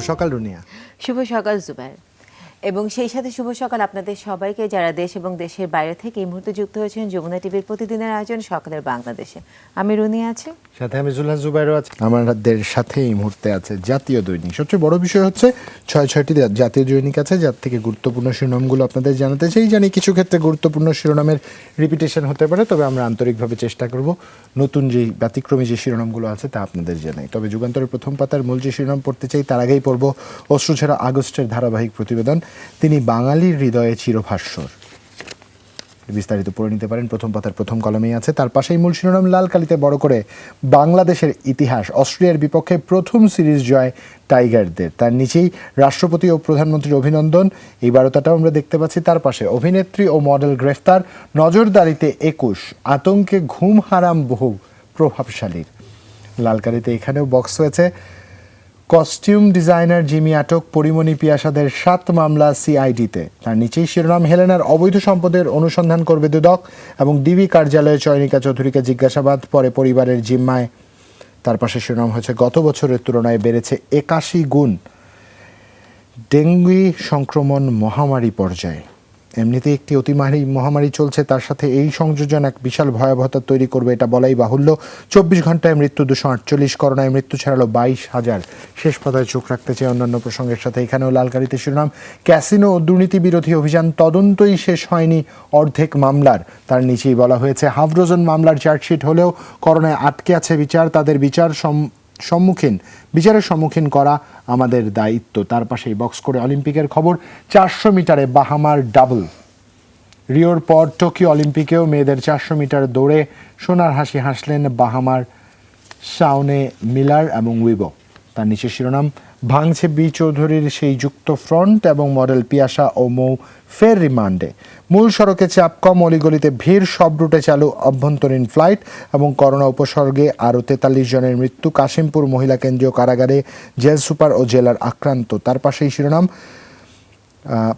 সকাল রুনিয়া। শুভ সকাল জুবাইর, এবং সেই সাথে শুভ সকাল আপনাদের সবাইকে যারা দেশ এবং দেশের বাইরে থেকে এই মুহূর্তে যুক্ত হয়েছেন যমুনা টিভির প্রতিদিনের আয়োজন সকালের বাংলাদেশে। আমি রুনিয়া আছি, সাথে আমি জুবাইরও আছি। আমাদের সাথে এই মুহূর্তে আছে জাতীয় দৈনিক। সবচেয়ে বড় বিষয় হচ্ছে ছয়টি জাতীয় দৈনিক আছে, যার থেকে গুরুত্বপূর্ণ শিরোনামগুলো আপনাদের জানাতে চাই। জানি কিছু ক্ষেত্রে গুরুত্বপূর্ণ শিরোনামের রিপিটেশন হতে পারে, তবে আমরা আন্তরিকভাবে চেষ্টা করব নতুন যেই ব্যতিক্রমী যে শিরোনামগুলো আছে তা আপনাদের জানাই। তবে যুগান্তরের প্রথম পাতার মূল যে শিরোনাম পড়তে চাই তার আগেই পড়ব অশ্রুঝরা আগস্টের ধারাবাহিক প্রতিবেদন, তিনি বাঙালির হৃদয়ে চিরভাস্বর। বিস্তারিত পড়ে নিতে পারেন, প্রথম পাতার প্রথম কলমেই আছে। তার পাশেই মূল শিরোনাম লাল কালিতে বড় করে, বাংলাদেশের ইতিহাস, অস্ট্রেলিয়ার বিপক্ষে প্রথম সিরিজ জয় টাইগারদের। তার নিচেই রাষ্ট্রপতি ও প্রধানমন্ত্রীর অভিনন্দন, এই বার্তাটাও আমরা দেখতে পাচ্ছি। তার পাশে অভিনেত্রী ও মডেল গ্রেফতার, নজরদারিতে 21, আতঙ্কে ঘুম হারাম বহু প্রভাবশালীর। লাল কালিতে এখানেও বক্স হয়েছে, কস্টিউম ডিজাইনার জিমি আটক, পরিমণি পিয়াসাদের 7 মামলা সিআইডিতে। তার নিচেই শিরোনাম, হেলেনার অবৈধ সম্পদের অনুসন্ধান করবে দুদক, এবং ডিবি কার্যালয়ে চয়নিকা চৌধুরীকে জিজ্ঞাসাবাদ পরে পরিবারের জিম্মায়। তার পাশে শিরোনাম হচ্ছে, গত বছরের তুলনায় বেড়েছে 81 গুণ ডেঙ্গু সংক্রমণ মহামারী পর্যায়ে। এমনিতে একটি অতিমারী মহামারী চলছে, তার সাথে এই সংযোজন এক বিশাল ভয়াবহতা তৈরি করবে, এটা বলাই বাহুল্য। 24 ঘন্টায় মৃত্যু 248, করোনায় মৃত্যু ছাড়ালো 22,000। শেষ পাতায় চোখ রাখতে চাই অন্যান্য প্রসঙ্গের সাথে। এখানেও লালকালিতে শিরোনাম, ক্যাসিনো ও দুর্নীতি বিরোধী অভিযান তদন্তই শেষ হয়নি অর্ধেক মামলার। তার নিচেই বলা হয়েছে, হাফ ডজন মামলার চার্জশিট হলেও করোনায় আটকে আছে বিচার, তাদের বিচারের সম্মুখীন করা আমাদের দায়িত্ব। তার পাশেই বক্স করে অলিম্পিকের খবর, 400 মিটারে বাহামার ডাবল। রিওর পর টোকিও অলিম্পিকেও মেয়েদের 400 মিটার দৌড়ে সোনার হাসি হাসলেন বাহামার শাওনে মিলার এবং উইবো। তার নিচে শিরোনাম, ভাঙছে বি চৌধুরীর সেই যুক্ত ফ্রন্ট, এবং মডেল পিয়াসা ও মৌ ফের রিমান্ডে। মূল সড়কে চাপ কম, অলিগলিতে ভিড়, সব রুটে চালু অভ্যন্তরীণ ফ্লাইট, এবং করোনা উপসর্গে আরও 43 জনের মৃত্যু। কাশিমপুর মহিলা কেন্দ্রীয় কারাগারে জেল সুপার ও জেলার আক্রান্ত। তার পাশেই শিরোনাম,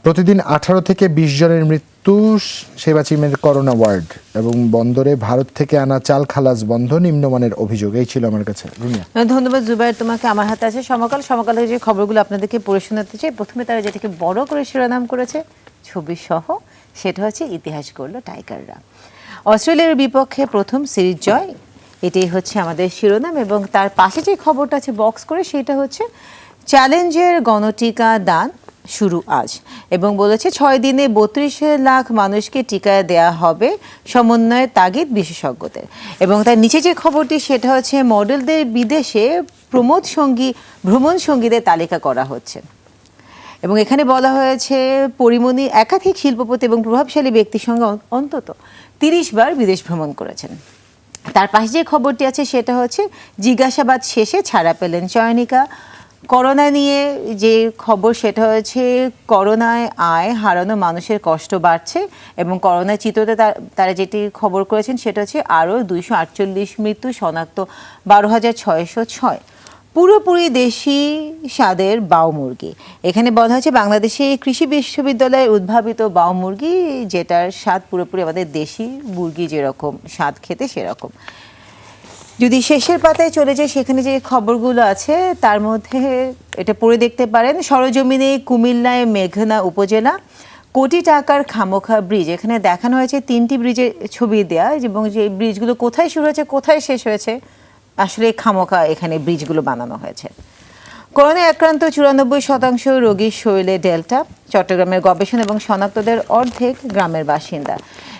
প্রতিদিন 18 থেকে 20 জনের মৃত্যু সেবাচিমের করোনা ওয়ার্ড, এবং বন্দরে ভারত থেকে আনা চাল খালাস বন্ধ, নিম্নমানের অভিযোগ। এই ছিল আমার কাছে রুনিয়া। ধন্যবাদ জুবাইর তোমাকে। আমার হাতে আছে সমাকালে যে খবরগুলো আপনাদেরকে পড়ে শোনাতে চাই। প্রথমে তারা যেটাকে বড় করে শিরোনাম করেছে ছবি সহ, সেটা হচ্ছে ইতিহাস করলো টাইগাররা, অস্ট্রেলিয়ার বিপক্ষে প্রথম সিরিজ জয়, এটাই হচ্ছে আমাদের শিরোনাম। এবং তার পাশে যে খবরটা আছে বক্স করে, সেটা হচ্ছে চ্যালেঞ্জের গণটিকা দান শুরু আজ, এবং বলেছে 6 দিনে 32 লাখ মানুষকে টিকা দেয়া হবে, সমন্বয়ের তাগিদ বিশেষজ্ঞদের। এবং তার নিচে যে খবরটি, সেটা হচ্ছে মডেলদের বিদেশে ভ্রমণ সঙ্গীদের তালিকা করা হচ্ছে, এবং এখানে বলা হয়েছে পরিমণি একাধিক শিল্পপতি এবং প্রভাবশালী ব্যক্তির সঙ্গে অন্তত 30 বার বিদেশ ভ্রমণ করেছেন। তার পাশে যে খবরটি আছে, সেটা হচ্ছে জিজ্ঞাসাবাদ শেষে ছাড়া পেলেন চয়নিকা। করোনা নিয়ে যে খবর, সেটা হচ্ছে করোনায় আয় হারানো মানুষের কষ্ট বাড়ছে, এবং করোনার চিত্রতে তারা যেটি খবর করেছেন, সেটা হচ্ছে আরও 248 মৃত্যু, শনাক্ত 12,606। পুরোপুরি দেশি স্বাদের বাউ মুরগি। এখানে বলা হয়েছে বাংলাদেশে কৃষি বিশ্ববিদ্যালয়ে উদ্ভাবিত বাউ মুরগি, যেটার স্বাদ পুরোপুরি আমাদের দেশি মুরগি যেরকম স্বাদ খেতে সেরকম। যদি শেষের পাতায় চলে যায়, সেখানে যে খবরগুলো আছে তার মধ্যে এটা পড়ে দেখতে পারেন। সরজমিনে কুমিল্লায় মেঘনা উপজেলা, কোটি টাকার খামোখা ব্রিজ। এখানে দেখানো হয়েছে 3টি ব্রিজের ছবি দেয়া, এবং যে ব্রিজগুলো কোথায় শুরু হয়েছে কোথায় শেষ হয়েছে, আসলে খামোখা এখানে ব্রিজগুলো বানানো হয়েছে। করোনায় আক্রান্ত 94% রোগীর শরীরে ডেল্টা। চট্টগ্রামের গবেষণা এবং শনাক্তদের অর্ধেক গ্রামের বাসিন্দা।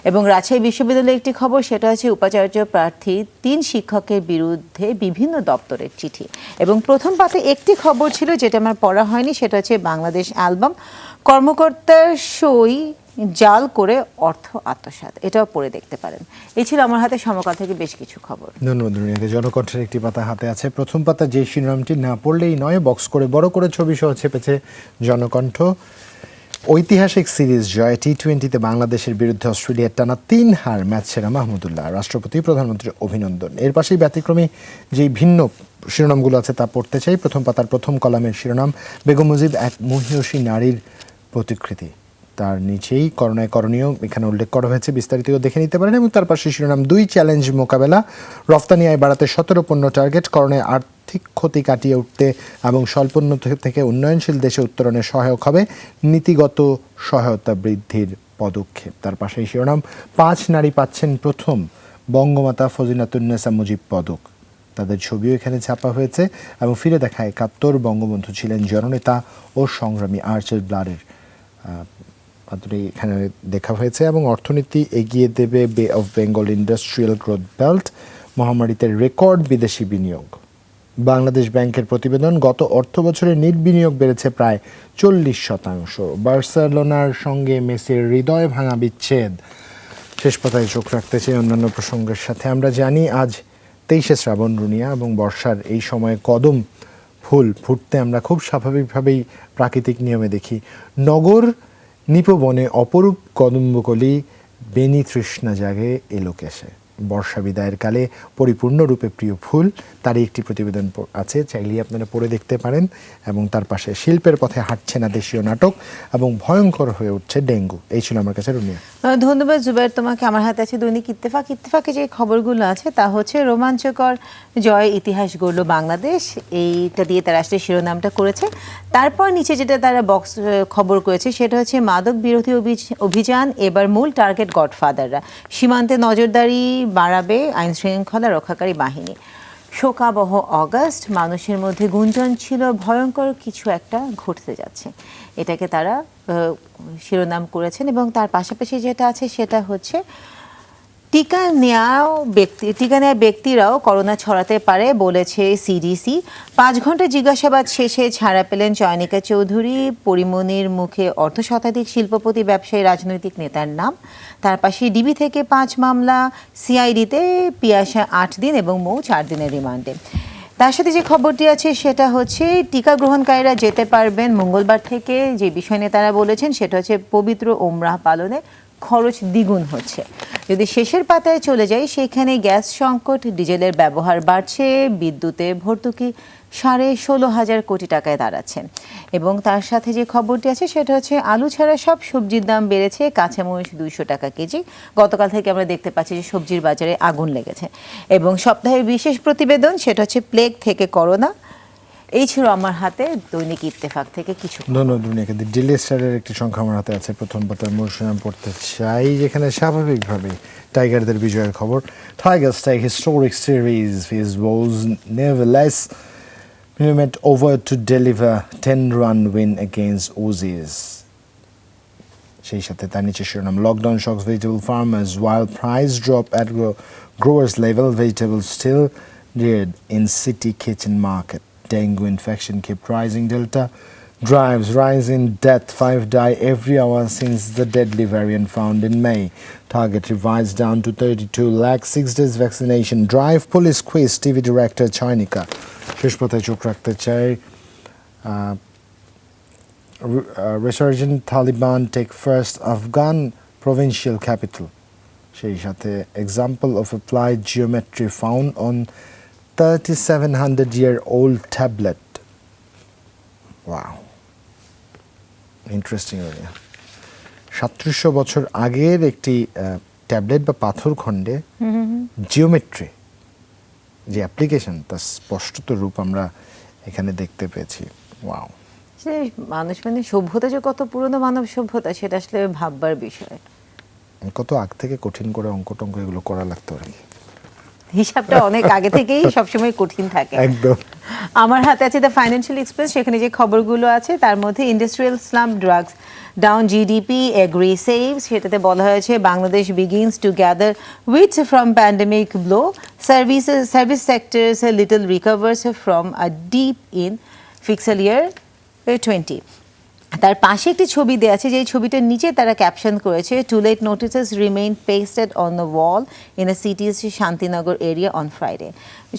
এবং রাজশাহী বিশ্ববিদ্যালয়ের একটি খবর, সেটা হচ্ছে উপাচার্য প্রার্থী 3 শিক্ষকের বিরুদ্ধে বিভিন্ন দপ্তরের চিঠি। এবং প্রথম পাতে একটি খবর ছিল যেটা আমার পড়া হয়নি, সেটা হচ্ছে বাংলাদেশ অ্যালবাম, কর্মকর্তার সই জাল করে অর্থ আত্মসাৎ। এটাও পড়ে দেখতে পারেন। এই ছিল আমার হাতে সমকাল থেকে বেশ কিছু খবর। ধন্যবাদ রুনিয়াকে। জনকণ্ঠের একটি পাতা হাতে আছে। প্রথম পাতা যে শিরোনামটি না পড়লেই নয়, বক্স করে বড় করে ছবি সহ ছেপেছে জনকণ্ঠ। ঐতিহাসিক সিরিজ জয়, টি-20তে বাংলাদেশের বিরুদ্ধে অস্ট্রেলিয়ার টানা 3 হার, ম্যাচ সেরা মাহমুদুল্লাহ, রাষ্ট্রপতি প্রধানমন্ত্রীর অভিনন্দন। এর পাশেই ব্যতিক্রমী যেই ভিন্ন শিরোনামগুলো আছে তা পড়তে চাই। প্রথম পাতার প্রথম কলামের শিরোনাম, বেগম মুজিব এক মহিয়সী নারীর প্রতিকৃতি। তার নিচেই করোনায় করণীয় এখানে উল্লেখ করা হয়েছে, বিস্তারিত দেখে নিতে পারেন। এবং তার পাশে শিরোনাম, 2 চ্যালেঞ্জ মোকাবেলা, রফতানি আয় বাড়াতে 17 পণ্য টার্গেট, করোনায় আর্থিক ক্ষতি কাটিয়ে উঠতে এবং স্বল্পোন্নত থেকে উন্নয়নশীল দেশে উত্তরণে সহায়ক হবে নীতিগত সহায়তা বৃদ্ধির পদক্ষেপ। তার পাশেই শিরোনাম 5 নারী পাচ্ছেন প্রথম বঙ্গমাতা ফজিলাতুন্নেসা মুজিব পদক। তাদের ছবিও এখানে ছাপা হয়েছে এবং ফিরে দেখা 71 বঙ্গবন্ধু ছিলেন জননেতা ও সংগ্রামী আর্চার ব্লাডের পাত্রে এখানে দেখা হয়েছে। এবং অর্থনীতি এগিয়ে দেবে বে of Bengal industrial growth belt, মহামারীতে রেকর্ড বিদেশি বিনিয়োগ। বাংলাদেশ ব্যাংকের প্রতিবেদন, গত অর্থ বছরে নেট বিনিয়োগ বেড়েছে প্রায় 40%। বার্সেলোনার সঙ্গে মেসির হৃদয় ভাঙা বিচ্ছেদ। শেষ পাতায় চোখ রাখতে চাই অন্যান্য প্রসঙ্গের সাথে। আমরা জানি আজ 23শে শ্রাবণ রুনিয়া এবং বর্ষার এই সময়ে কদম ফুল ফুটতে আমরা খুব স্বাভাবিকভাবেই প্রাকৃতিক নিয়মে দেখি। নগর নিপবনে অপরূপ কদম্বকলি বেনি তৃষ্ণা জাগে এলোকেশে। বর্ষা বিদায়ের কালে পরিপূর্ণরূপে প্রিয় ফুল, তারই একটি প্রতিবেদন আছে, চাইলেই আপনারা পড়ে দেখতে পারেন। এবং তার পাশে শিল্পের পথে হাঁটছে না দেশীয় নাটক এবং ভয়ঙ্কর হয়ে উঠছে ডেঙ্গু। এই ছিল আমার কাছে রুনিয়া। ধন্যবাদ জুবাইর তোমাকে। আমার হাতে আছে দৈনিক ইত্তেফাক। ইত্তেফাকে যে খবরগুলো আছে তা হচ্ছে রোমাঞ্চকর জয় ইতিহাস গড়ল বাংলাদেশ, এইটা দিয়ে তারা আসলে শিরোনামটা করেছে। তারপর নিচে যেটা তারা বক্স খবর করেছে সেটা হচ্ছে মাদক বিরোধী অভিযান, এবার মূল টার্গেট গডফাদাররা, সীমান্তে নজরদারি বাড়াবে আইন শৃঙ্খলা রক্ষাকারী বাহিনী। শোকাবহ অগাস্ট, মানুষের মধ্যে গুঞ্জন ছিল ভয়ঙ্কর কিছু একটা ঘটতে যাচ্ছে, এটাকে তারা শিরোনাম করেছেন। এবং তার পাশাপাশি যেটা আছে সেটা হচ্ছে টিকা নেওয়া ব্যক্তিরাও করোনা ছড়াতে পারে বলেছে সিডিসি। 5 ঘন্টা জিজ্ঞাসাবাদ শেষে ছাড়া পেলেন চয়নিকা চৌধুরী। পরিমণির মুখে অর্ধশতাধিক শিল্পপতি, ব্যবসায়ী, রাজনৈতিক নেতার নাম। তার পাশে ডিবি থেকে 5 মামলা, সিআইডিতে পিয়াসা 8 দিন এবং মৌ 4 দিনের রিমান্ডে। তার সাথে যে খবরটি আছে সেটা হচ্ছে টিকা গ্রহণকারীরা যেতে পারবেন মঙ্গলবার থেকে। যে বিষয় নিয়ে তারা বলেছেন সেটা হচ্ছে পবিত্র ওমরাহ পালনে খরচ দ্বিগুণ হচ্ছে। যদি শেষের পাতায় চলে যাই, সেখানে গ্যাস সংকট, ডিজেলের ব্যবহার বাড়ছে, বিদ্যুতে ভর্তুকি 16,500 কোটি টাকায় দাঁড়াচ্ছে। এবং তার সাথে যে খবরটি আছে সেটা হচ্ছে আলু ছাড়া সব সবজির দাম বেড়েছে, কাঁচামরিচ 200 টাকা কেজি। গতকাল থেকে আমরা দেখতে পাচ্ছি যে সবজির বাজারে আগুন লেগেছে। এবং সপ্তাহের বিশেষ প্রতিবেদন সেটা হচ্ছে প্লেগ থেকে করোনা। এই ছিল আমার হাতে দৈনিক ইত্তেফাক থেকে কিছু। ধন্যবাদ দুনিয়াকে। ডেইলি স্টারের একটি সংখ্যা আমার হাতে আছে, প্রথম পাতার মূল শিরোনাম পড়তে চাই, যেখানে স্বাভাবিকভাবে টাইগারদের বিজয়ের খবর। Tigers take historic series with woes, nevertheless movement over to deliver 10-run win against Aussies. সেই সাথে তার নিচে শিরোনাম, lockdown shocks vegetable farmers while price drop at growers level, vegetables still reared in city kitchen market. Dengue infection kept rising. Delta drives rise in death. 5 die every hour since the deadly variant found in May. Target revised down to 32 lakh. 6 days vaccination drive. Police quiz. TV director Chaynika. শেষ পাতায় চোখ রাখতে চাই। Resurgent Taliban take first Afghan provincial capital. সেই সাথে example of applied geometry found on 3,700-year-old tablet. Wow. Interesting area. 3700 বছর আগের একটি ট্যাবলেট বা পাথর খণ্ডে জিওমেট্রি যে অ্যাপ্লিকেশন, তার স্পষ্টত রূপ আমরা এখানে দেখতে পেয়েছি। ওয়াও। মানুষ মানে সভ্যতা যে কত পুরনো মানব সভ্যতা সেটা আসলে ভাববার বিষয়। কত আগ থেকে কঠিন করে অঙ্ক টঙ্ক এগুলো করা লাগতো আর কি। হিসাবটা অনেক আগে থেকেই সবসময় কঠিন থাকে। একদম। আমার হাতে আছে দ্য ফাইন্যান্সিয়াল এক্সপ্রেস, সেখানে যে খবরগুলো আছে তার মধ্যে industrial slump, drags down, GDP agri saves, সেটাতে বলা হয়েছে Bangladesh begins to gather wits from pandemic blow, service sectors little recovers from a dip in fiscal year 20। তার পাশে একটি ছবি দেওয়া আছে, যে ছবিটার নিচে তারা ক্যাপশন করেছে to let notices remain pasted on the wall in a city's Shantinagar area on Friday.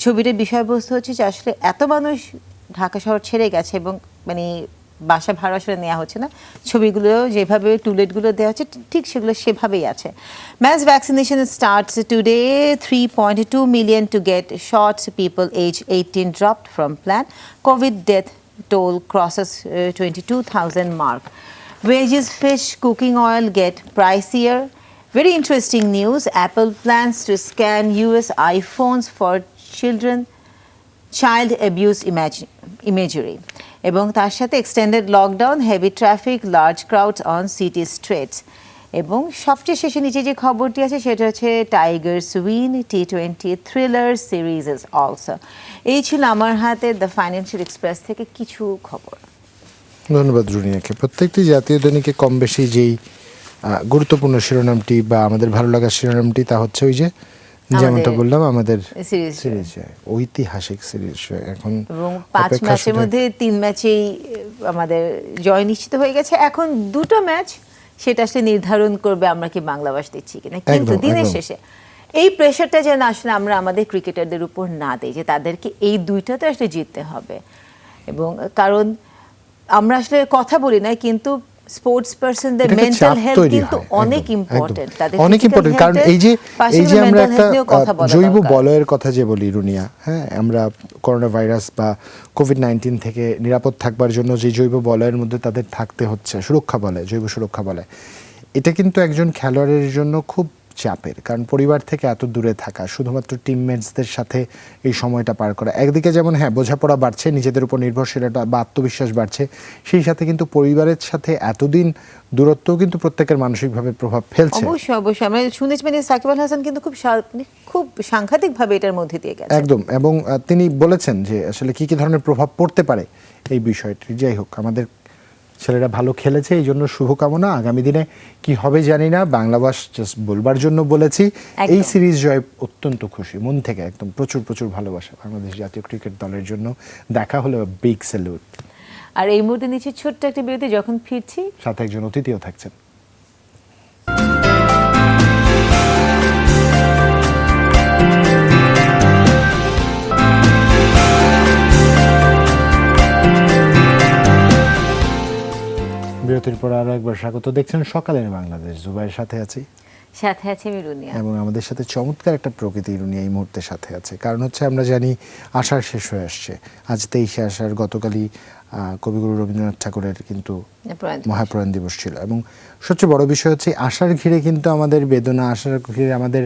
ছবিটার বিষয়বস্তু হচ্ছে যে আসলে এত মানুষ ঢাকা শহর ছেড়ে গেছে এবং মানে বাসা ভাড়া আসলে নেওয়া হচ্ছে না, ছবিগুলো যেভাবে টুলেটগুলো দেওয়া হচ্ছে ঠিক সেগুলো সেভাবেই আছে। Mass vaccination starts today, 3.2 million to get shots, people age 18 dropped from plan, COVID death toll crosses 22,000 mark. Wages, fish, cooking oil get pricier. Very interesting news. Apple plans to scan US iPhones for children child abuse imagery এবং তার সাথে extended lockdown, heavy traffic, large crowds on city streets এবং সবচেয়ে শেষে নিচে যে খবরটি আছে সেটা হচ্ছে Tigers win T20 thriller series is also. এই ছিল আমার হাতে দ্য ফাইন্যান্সিয়াল এক্সপ্রেস থেকে কিছু খবর। ধন্যবাদ রুনিয়াকে। প্রত্যেকটি জাতীয় দৈনিকে কম বেশি যেই গুরুত্বপূর্ণ শিরোনামটি বা আমাদের ভালো লাগার শিরোনামটি তা হচ্ছে ওই যে যেমনটা বললাম আমাদের সিরিজ ঐতিহাসিক সিরিজ এখন এবং 5 ম্যাচের মধ্যে 3 ম্যাচেই আমাদের জয় নিশ্চিত হয়ে গেছে। এখন দুটো ম্যাচ সেটা আসলে নির্ধারণ করবে আমরা কি বাংলাবাস দিচ্ছি কিনা। কিন্তু দিনের শেষে এই প্রেশারটা যেন আসলে আমরা আমাদের ক্রিকেটারদের উপর না দিই যে তাদেরকে এই দুইটাতে আসলে জিততে হবে। এবং কারণ আমরা আসলে কথা বলি না, কিন্তু স্পোর্টস পারসনদের মেন্টাল হেলথ কিন্তু অনেক ইম্পর্টেন্ট। অনেক ইম্পর্টেন্ট, কারণ এই যে আমরা একটা জৈব বলয়ের কথা যে বলি রুনিয়া, হ্যাঁ, আমরা করোনা ভাইরাস বা কোভিড-19 থেকে নিরাপদ থাকবার জন্য যে জৈব বলয়ের মধ্যে তাদের থাকতে হচ্ছে, সুরক্ষা বলয়, জৈব সুরক্ষা বলয়, এটা কিন্তু একজন খেলোয়াড়ের জন্য খুব চাপের। কারণ পরিবার থেকে এত দূরে থাকা, শুধুমাত্র টিমমেটসদের সাথে এই সময়টা পার করা, একদিকে যেমন হ্যাঁ বোঝাপড়া বাড়ছে, নিজেদের উপর নির্ভরশীলতা বা আত্মবিশ্বাস বাড়ছে, সেই সাথে কিন্তু পরিবারের সাথে এতদিন দূরত্বও কিন্তু প্রত্যেকের মানসিকভাবে প্রভাব ফেলছে। অবশ্যই অবশ্যই আমরা শুনেছি, মানে সাকিব আল হাসান কিন্তু খুব সাংঘাতিকভাবে এটার মধ্যে দিয়ে গেছে একদম। এবং তিনি বলেছেন যে আসলে কি কি ধরনের প্রভাব পড়তে পারে এই বিষয়টি। যাই হোক, আমাদের ছেলেরা ভালো খেলেছে, এই জন্য শুভকামনা। আগামী দিনে কি হবে জানি না, বাংলাবাস জাস্ট বলবার জন্য বলেছি। এই সিরিজ জয় অত্যন্ত খুশি, মন থেকে একদম প্রচুর প্রচুর ভালোবাসা বাংলাদেশ জাতীয় ক্রিকেট দলের জন্য। দেখা হলো বিগ স্যালুট। আর এই মুহূর্তে নিচে ছোট্ট একটা বিরতি, যখন ফিরছি সাথে একজন অতিথিও থাকছেন। বিরতির পর আরো একবার স্বাগত। দেখছেন সকালের বাংলাদেশ, জুবাইয়ের সাথে আছি, সাথে আছে আমি রুনিয়া, এবং আমাদের সাথে চমৎকার একটা প্রকৃতি রুনিয়া এই মুহূর্তে সাথে আছে। কারণ হচ্ছে আমরা জানি আষাঢ় শেষ হয়ে আসছে, আজ 23শে আষাঢ়। গতকালই কবিগুরু রবীন্দ্রনাথ ঠাকুরের কিন্তু মহাপ্রয়াণ দিবস ছিল। এবং সবচেয়ে বড় বিষয় হচ্ছে আষাঢ় ঘিরে কিন্তু আমাদের বেদনা, আষাঢ় ঘিরে আমাদের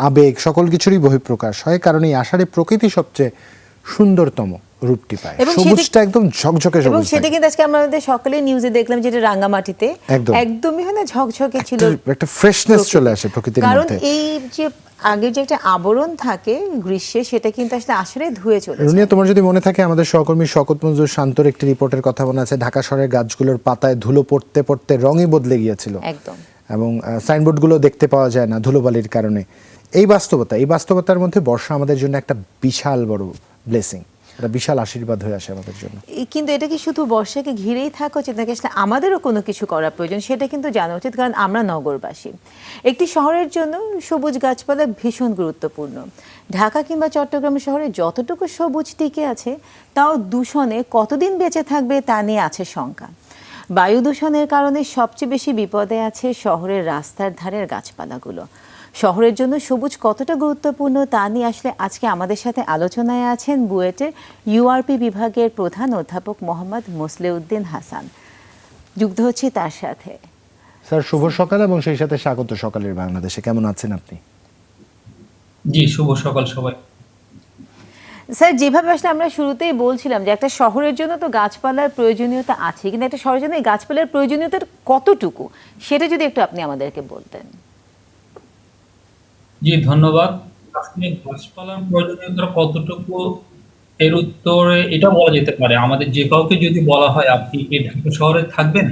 আবেগ, সকল কিছুরই বহিঃপ্রকাশ হয়। কারণ এই আষাঢ়ে প্রকৃতি সবচেয়ে সুন্দরতম রূপটি পায়, সবুজটা একদম ঝকঝকে সবুজ। এবং সেটা কিন্তু আজকে আমাদের সকালে নিউজে দেখলাম, যেটা রাঙ্গামাটিতে একদমই হয় না, ঝকঝকে ছিল, একটা ফ্রেশনেস চলে আসে প্রকৃতির মধ্যে। কারণ এই যে আগে যে একটা আবরণ থাকে গ্রীষ্মে, সেটা কিন্তু আসলে আষাঢ়ে ধুয়ে চলে যায়। রুনিয়া, তোমার যদি মনে থাকে, আমাদের সহকর্মী শওকত মঞ্জুর শান্তর একটি রিপোর্টের কথা মনে আছে, ঢাকা শহরের গাছগুলোর পাতায় ধুলো পড়তে পড়তে রঙই বদলে গিয়েছিল একদম, এবং সাইনবোর্ডগুলো দেখতে পাওয়া যায় না ধুলোবালির কারণে। এই বাস্তবতার মধ্যে বর্ষা আমাদের জন্য একটা বিশাল বড় ব্লেসিং, একটা বিশাল আশীর্বাদ হয়ে আসে আমাদের জন্য। কিন্তু এটা কি শুধু বর্ষাকে ঘিরেই থাকা উচিত নাকি আসলে আমাদেরও কোনো কিছু করা প্রয়োজন, সেটা কিন্তু জানা উচিত। কারণ আমরা নগরবাসী, একটি শহরের জন্য সবুজ গাছপালা ভীষণ গুরুত্বপূর্ণ। ঢাকা কিংবা চট্টগ্রাম শহরে যতটুকু সবুজ টিকে আছে, তাও দূষণে কতদিন বেঁচে থাকবে তা নিয়ে আছে শঙ্কা। বায়ু দূষণের কারণে সবচেয়ে বেশি বিপদে আছে শহরের রাস্তার ধারের গাছপালাগুলো। শহরের জন্য সবুজ কতটা গুরুত্বপূর্ণ তা নিয়ে আসলে আজকে আমাদের সাথে আলোচনায় আছেন বুয়েটের ইউআরপি বিভাগের প্রধান অধ্যাপক মোহাম্মদ মোসলেউদ্দিন হাসান। যুক্ত হচ্ছি তার সাথে। স্যার শুভ সকাল, এবং সেই সাথে স্বাগত সকালের বাংলাদেশে। কেমন আছেন আপনি? জি, শুভ সকাল সবাই। স্যার, যেভাবে আসলে আমরা শুরুতেই বলছিলাম যে একটা শহরের জন্য তো গাছপালার প্রয়োজনীয়তা আছে, কিন্তু একটা শহরের জন্য এই গাছপালার প্রয়োজনীয়তার কতটুকু, সেটা যদি একটু আপনি আমাদেরকে বলতেন। জি, ধন্যবাদ। আসলে গাছপালার প্রয়োজনীয়তা কতটুকু, এর উত্তরে এটা বলা যেতে পারে, আমাদের যে কাউকে যদি বলা হয় আপনি কি ঢাকা শহরে থাকবেন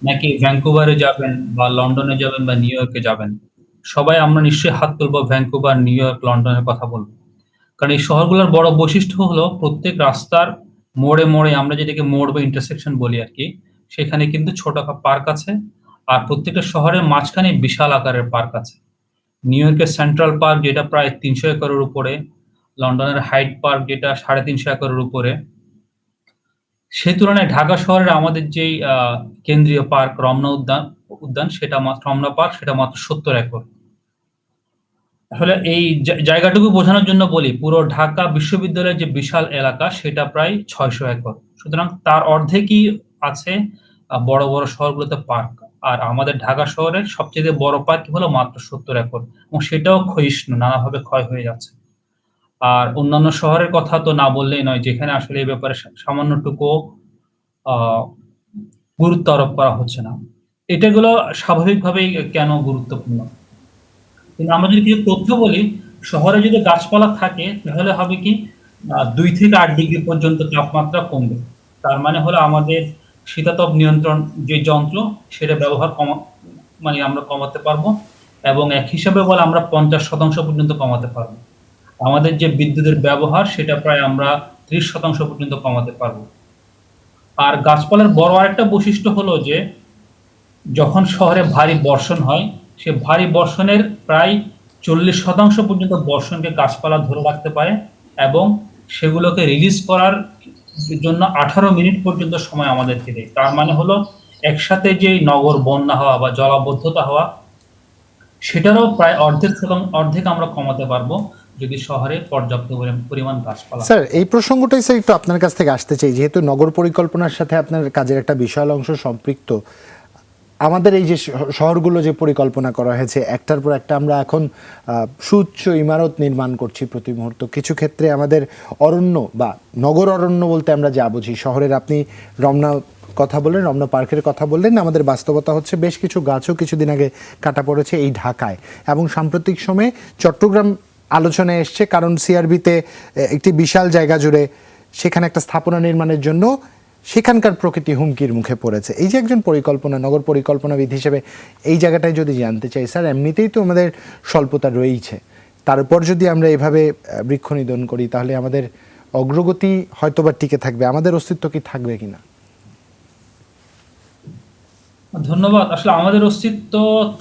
নাকি ভ্যাঙ্কুভারে যাবেন বা লন্ডনে যাবেন বা নিউ ইয়র্কে যাবেন, সবাই আমরা নিশ্চয়ই হাত তুলবো ভ্যাঙ্কুভার, নিউ ইয়র্ক, লন্ডনের কথা বলবো। কারণ এই শহরগুলোর বড় বৈশিষ্ট্য হলো প্রত্যেক রাস্তার মোড়ে মোড়ে, আমরা যেটাকে মোড় বা ইন্টারসেকশন বলি আর কি, সেখানে কিন্তু ছোট পার্ক আছে। আর প্রত্যেকটা শহরের মাঝখানে বিশাল আকারের পার্ক আছে। নিউ ইয়র্কের সেন্ট্রাল পার্ক, যেটা প্রায় 300 একরের উপরে, লন্ডনের হাইড পার্ক, যেটা 350 একরের উপরে। সেই তুলনায় ঢাকা শহরের আমাদের যেই কেন্দ্রীয় পার্ক রমনা উদ্যান, সেটা মাত্র রমনা পার্ক, সেটা মাত্র 70 একর। আসলে এই জায়গাটুকু বোঝানোর জন্য বলি, পুরো ঢাকা বিশ্ববিদ্যালয়ের যে বিশাল এলাকা, সেটা প্রায় 600 একর। সুতরাং তার অর্ধেকই আছে বড় বড় শহরগুলোতে পার্ক। আর আমাদের ঢাকা শহরের সবচেয়ে বড় পার্ক হলো মাত্র 70 একর, এবং সেটাও ক্ষয়িষ্ণু, নানাভাবে ক্ষয় হয়ে যাচ্ছে। আর অন্যান্য শহরের কথা তো না বললেই নয়, যেখানে আসলে এই ব্যাপারে সামান্যটুকুও আ গুরুত্ব আরোপ করা হচ্ছে না। এটাগুলো স্বাভাবিকভাবেই কেন গুরুত্বপূর্ণ? কিন্তু আমরা যদি কিছু তথ্য বলি, শহরে যদি গাছপালা থাকে তাহলে হবে কি ২ থেকে ৮ ডিগ্রি পর্যন্ত তাপমাত্রা কমবে। তার মানে হলো আমাদের শীতাতপ নিয়ন্ত্রণ যে যন্ত্র সেটা ব্যবহার মানে আমরা কমাতে পারবো এবং এক হিসাবে বলে আমরা ৫০% পর্যন্ত কমাতে পারবো। আমাদের যে বিদ্যুতের ব্যবহার সেটা প্রায় আমরা ৩০% পর্যন্ত কমাতে পারবো। আর গাছপালার বড় আরেকটা বৈশিষ্ট্য হলো যে যখন শহরে ভারী বর্ষণ হয়, সে ভারী বর্ষণের প্রায় ৪০% পর্যন্ত বর্ষণকে গাছপালা ধরে রাখতে পারে এবং সেগুলোকে রিলিজ করার জন্য ১৮ মিনিট পর্যন্ত সময় আমাদেরকে দেয়। তার মানে হলো একসাথে যে নগর বন্যা হওয়া বা জলাবদ্ধতা হওয়া, সেটারও প্রায় অর্ধেক আমরা কমাতে পারবো যদি শহরে পর্যাপ্ত পরিমাণ গাছপালা। স্যার এই প্রসঙ্গটাই স্যার একটু আপনার কাছ থেকে আসতে চাই, যেহেতু নগর পরিকল্পনার সাথে আপনার কাজের একটা বিশাল অংশ সম্পৃক্ত। আমাদের এই যে শহরগুলো যে পরিকল্পনা করা হয়েছে, একটার পর একটা আমরা এখন সুউচ্চ ইমারত নির্মাণ করছি প্রতি মুহূর্ত। কিছু ক্ষেত্রে আমাদের অরণ্য বা নগর অরণ্য বলতে আমরা যা বুঝি, শহরের আপনি রমনা কথা বললেন, রমনা পার্কের কথা বললেন, আমাদের বাস্তবতা হচ্ছে বেশ কিছু গাছও কিছুদিন আগে কাটা পড়েছে এই ঢাকায়, এবং সাম্প্রতিক সময়ে চট্টগ্রাম আলোচনায় এসছে, কারণ সিআরবিতে একটি বিশাল জায়গা জুড়ে সেখানে একটা স্থাপনা নির্মাণের জন্য সেখানকার প্রকৃতি হুমকির মুখে পড়েছে। এই যে একজন নগর পরিকল্পনাবিদ হিসেবে এই জায়গাটায় যদি জানতে চাই স্যার, এমনিতেই তো আমাদের স্বল্পতা রয়েইছে, তারপর যদি আমরা এভাবে বৃক্ষ নিধন করি তাহলে আমাদের অগ্রগতি হয়তোবা টিকে থাকবে, আমাদের অস্তিত্ব কি থাকবে কিনা? ধন্যবাদ। আসলে আমাদের অস্তিত্ব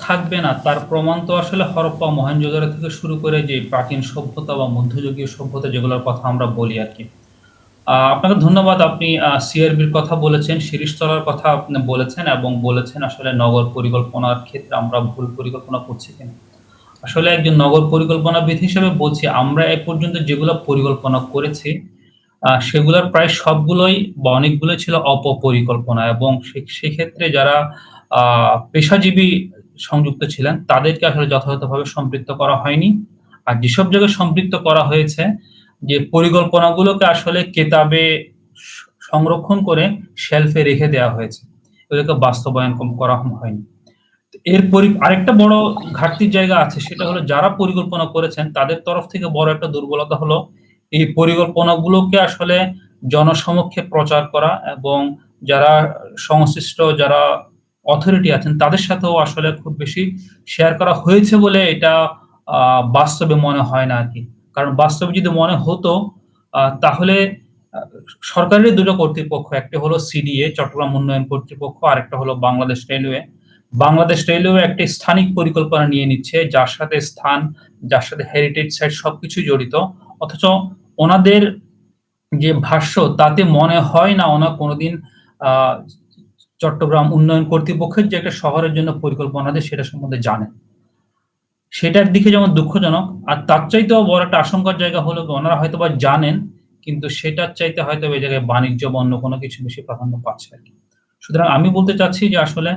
থাকবে না তার প্রমাণ তো আসলে হরপ্পা মহেঞ্জোদারো থেকে শুরু করে যে প্রাচীন সভ্যতা বা মধ্যযুগীয় সভ্যতা যেগুলোর কথা আমরা বলি আরকি। আপনাকে ধন্যবাদ। আপনি সিআরবির কথা বলেছেন, শিরীষতলার কথা আপনি বলেছেন এবং বলেছেন আসলে নগর পরিকল্পনার ক্ষেত্রে আমরা ভুল পরিকল্পনা করছি কিনা। আসলে একজন নগর পরিকল্পনাবিদ হিসেবে বলছি, আমরা এ পর্যন্ত যেগুলো পরিকল্পনা করেছি সেগুলোর প্রায় সবগুলোই বা অনেকগুলোই ছিল অপপরিকল্পনা এবং সেক্ষেত্রে যারা আ পেশাজীবী সংযুক্ত ছিলেন তাদেরকে আসলে যথাযথভাবে সম্পৃক্ত করা হয়নি। আর যেসব জায়গায় সম্পৃক্ত করা হয়েছে, যে পরিকল্পনাগুলোকে আসলে কেতাবে সংরক্ষণ করে শেলফে রেখে দেয়া হয়েছে। এগুলোকে বাস্তবায়ন করা হয়নি। আরেকটা বড় ঘাটতির জায়গা আছে, সেটা হলো যারা পরিকল্পনা করেছেন তাদের তরফ থেকে বড় একটা দুর্বলতা হলো এই পরিকল্পনাগুলোকে আসলে জনসমক্ষে প্রচার করা এবং যারা সংশ্লিষ্ট যারা অথরিটি আছেন তাদের সাথেও আসলে খুব বেশি শেয়ার করা হয়েছে বলে এটা বাস্তবে মনে হয় না আরকি। কারণ বাস্তবে যদি মনে হতো তাহলে আ সরকারেরই ২ টো কর্তৃপক্ষ, একটা হলো সিডিএ চট্টগ্রাম উন্নয়ন কর্তৃপক্ষ, আরেকটা হলো বাংলাদেশ রেলওয়ে। বাংলাদেশ রেলওয়ে একটি স্থানিক পরিকল্পনা নিয়ে নিচ্ছে যার সাথে স্থান, যার সাথে হেরিটেজ সাইট সবকিছুই জড়িত। অথচ ওনাদের যে ভাষ্য তাতে মনে হয় না ওনা কোনোদিন আ চট্টগ্রাম উন্নয়ন কর্তৃপক্ষের যে একটা শহরের জন্য পরিকল্পনা দেয় সেটা সম্বন্ধে জানেন। সেটা একদিকে যেমন দুঃখজনক, আর তার চাইতেও বড় একটা আশঙ্কার জায়গা হলো ওনারা হয়তোবা জানেন, কিন্তু সেটার চাইতে হয়তোবা এই জায়গায় বাণিজ্য বা অন্য কোনো কিছু বেশি প্রাধান্য পাচ্ছে আরকি। সুতরাং আমি বলতে চাচ্ছি যে আসলে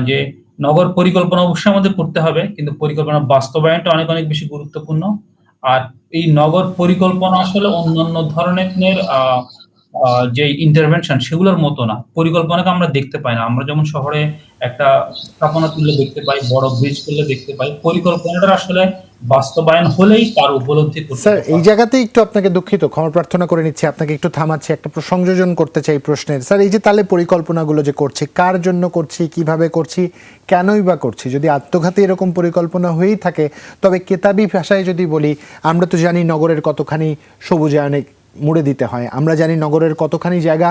যে নগর পরিকল্পনা অবশ্যই আমাদের করতে হবে, কিন্তু পরিকল্পনা বাস্তবায়নটা অনেক, অনেক বেশি গুরুত্বপূর্ণ। আর এই নগর পরিকল্পনা আসলে অন্যান্য ধরনের আ আ যে ইন্টারভেনশন সেগুলোর মতো না। পরিকল্পনাকে আমরা দেখতে পাই না। আমরা যেমন শহরে একটা স্থাপনা তুললে দেখতে পাই, বড় ব্রিজ করলে দেখতে পাই। পরিকল্পনাটা আসলে বাস্তবায়ন হলেই তার উপলব্ধি করতে স্যার এই পারব। জায়গাতেই একটু আপনাকে দুঃখিত, ক্ষমা প্রার্থনা করে নিচ্ছি, আপনাকে একটু থামাচ্ছি, একটা সংযোজন করতে চাই প্রশ্নের। স্যার এই যে তাহলে পরিকল্পনাগুলো যে করছি, কার জন্য করছি, কিভাবে করছি, কেনই বা করছি? যদি আত্মঘাতী এরকম পরিকল্পনা হয়েই থাকে, তবে কেতাবি ভাষায় যদি বলি, আমরা তো জানি নগরের কতখানি সবুজায়নে মুড়ে দিতে হয়, আমরা জানি নগরের কতখানি জায়গা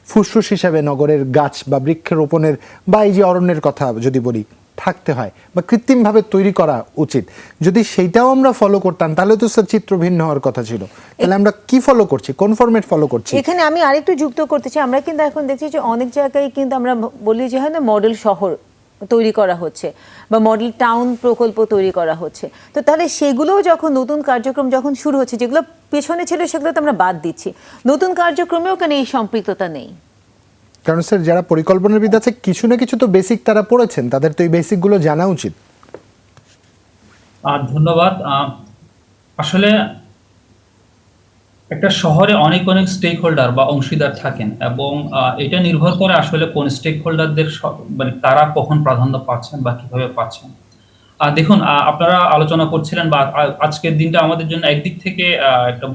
ফুসফুস হিসাবে নগরের গাছ বা বৃক্ষরোপণের বা এই যে অরণ্যের কথা যদি বলি থাকতে হয় বা কৃত্রিমভাবে তৈরি করা উচিত। যদি সেইটাও আমরা ফলো করতাম তাহলে তো স্যার চিত্র ভিন্ন হওয়ার কথা ছিল। তাহলে আমরা কি ফলো করছি, কোন ফরম্যাট ফলো করছি? এখানে আমি আরেকটু যুক্ত করতে চাই, আমরা কিন্তু এখন দেখছি যে অনেক জায়গায় কিন্তু আমরা বলি যে হয় না মডেল শহর তৈরি করা হচ্ছে বা মডেল টাউন প্রকল্প তৈরি করা হচ্ছে। তো তাহলে সেগুলোও যখন নতুন কার্যক্রম যখন শুরু হচ্ছে, যেগুলো পেছনে ছিল সেগুলো তো আমরা বাদ দিচ্ছি, নতুন কার্যক্রমেও কেন এই সম্পৃক্ততা নেই? কারণ স্যার যারা পরিকল্পনাবিদ আছে কিছু না কিছু তো বেসিক তারা পড়েছেন, তাদের তো এই বেসিকগুলো জানা উচিত। ধন্যবাদ। আসলে একটা শহরে অনেক স্টেক হোল্ডার বা অংশীদার থাকেন এবং এটা নির্ভর করে আসলে কোন স্টেক হোল্ডারদের মানে তারা কখন প্রাধান্য পাচ্ছেন বা কিভাবে পাচ্ছেন। দেখুন, আপনারা আলোচনা করছিলেন বা আজকের দিনটা আমাদের জন্য একদিক থেকে একটা